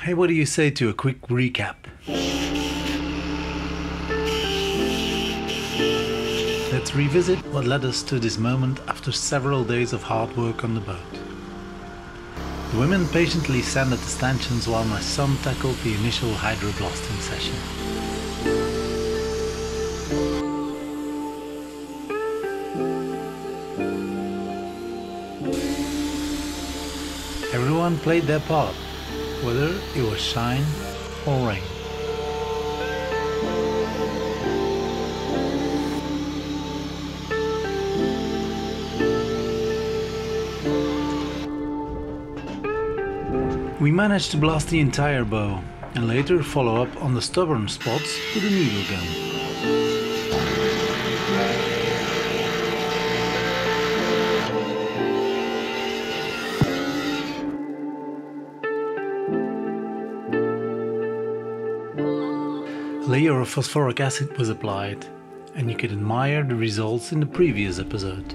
Hey, what do you say to a quick recap? Let's revisit what led us to this moment after several days of hard work on the boat. The women patiently sanded the stanchions while my son tackled the initial hydroblasting session. Everyone played their part, whether it was shine or rain. We managed to blast the entire bow and later follow up on the stubborn spots with a needle gun. A layer of phosphoric acid was applied, and you could admire the results in the previous episode.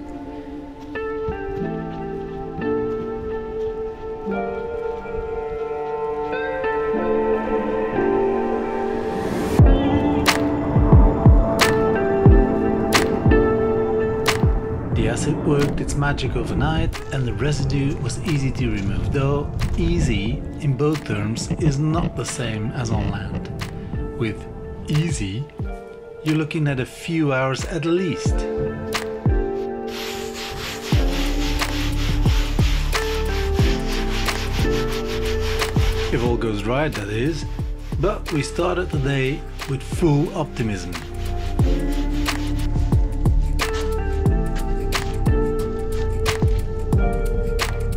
The acid worked its magic overnight and the residue was easy to remove, though easy in boat terms is not the same as on land. With easy, you're looking at a few hours at least. If all goes right, that is, but we started the day with full optimism.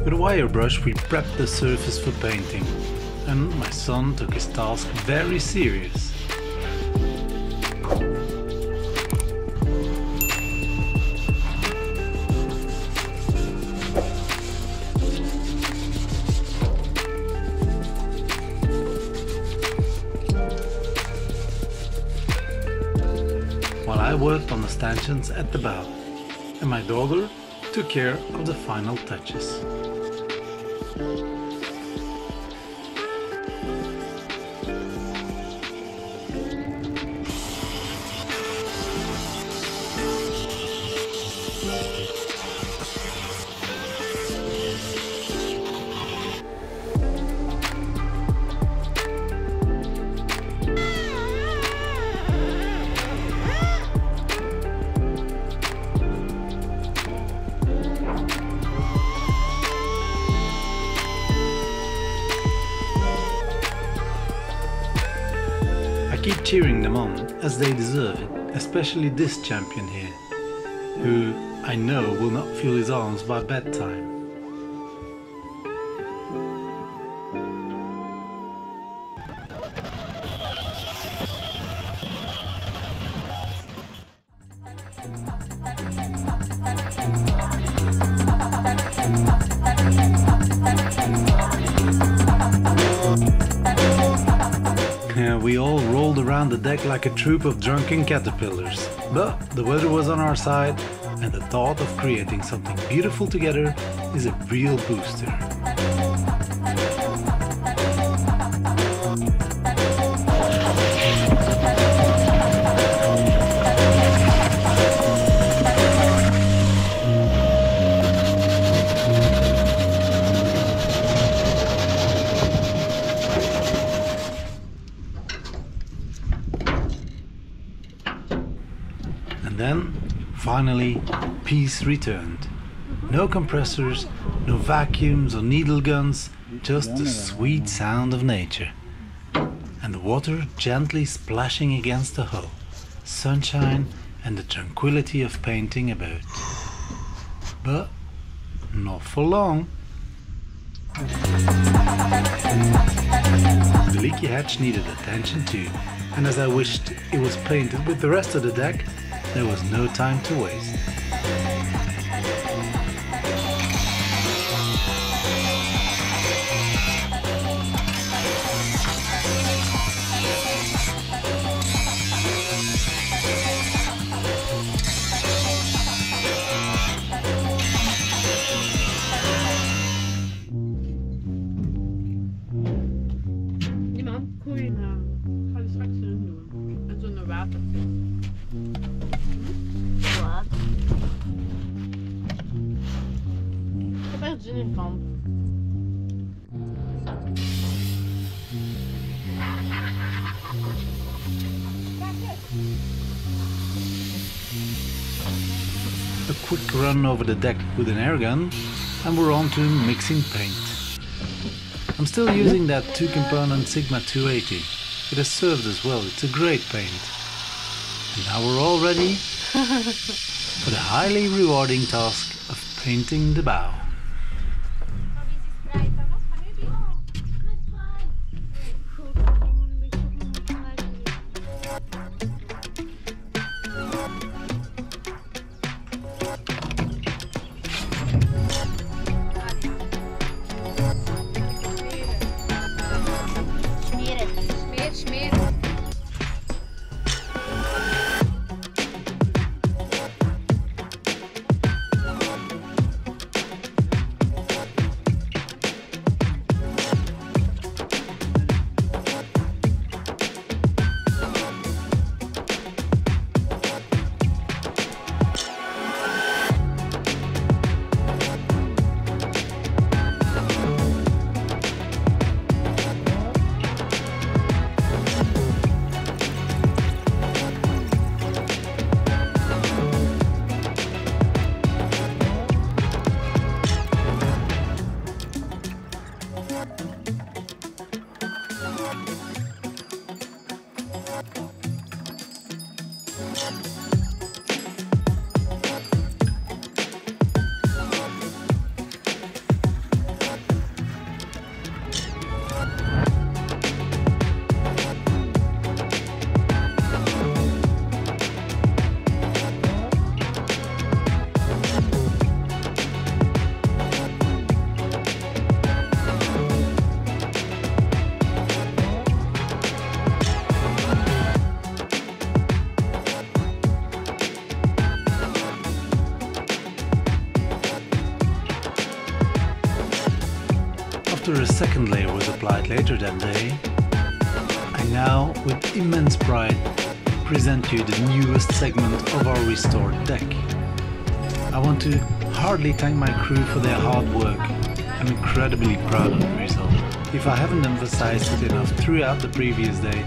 With a wire brush we prepped the surface for painting, and my son took his task very serious. While I worked on the stanchions at the bow, and my daughter took care of the final touches. Keep cheering them on, as they deserve it, especially this champion here, who I know will not feel his arms by bedtime. We all rolled around the deck like a troop of drunken caterpillars, but the weather was on our side and the thought of creating something beautiful together is a real booster. Then, finally, peace returned. No compressors, no vacuums or needle guns, just the sweet sound of nature. And the water gently splashing against the hull, sunshine and the tranquility of painting about. But not for long. The leaky hatch needed attention too, and as I wished it was painted with the rest of the deck, there was no time to waste. Goeie naam. Ik ga die straks erin doen. En zonder water. Wat? Ik heb echt zin in kamp. A quick run over the deck with an air gun and we're on to mixing paint. I'm still using that 2-component Sigma 280. It has served us well, it's a great paint. And now we're all ready for the highly rewarding task of painting the bow. After a second layer was applied later that day, I now, with immense pride, present you the newest segment of our restored deck. I want to heartily thank my crew for their hard work. I'm incredibly proud of the result. If I haven't emphasized it enough throughout the previous day,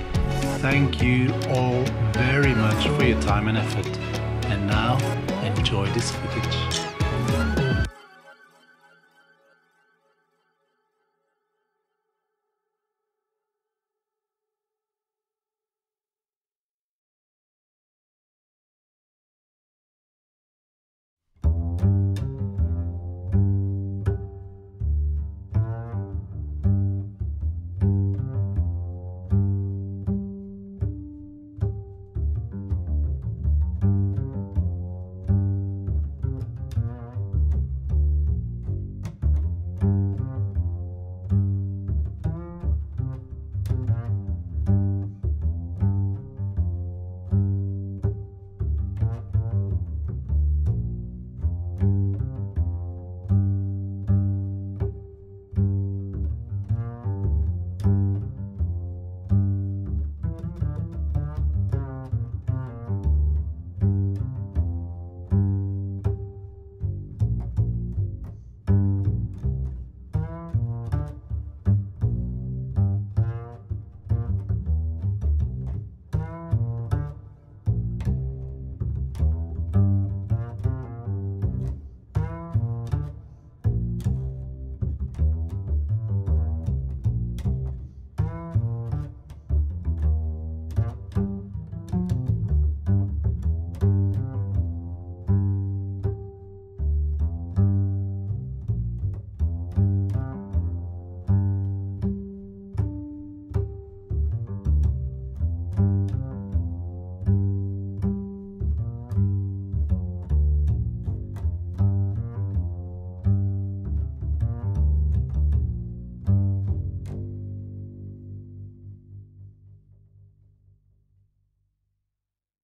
thank you all very much for your time and effort. And now, enjoy this footage.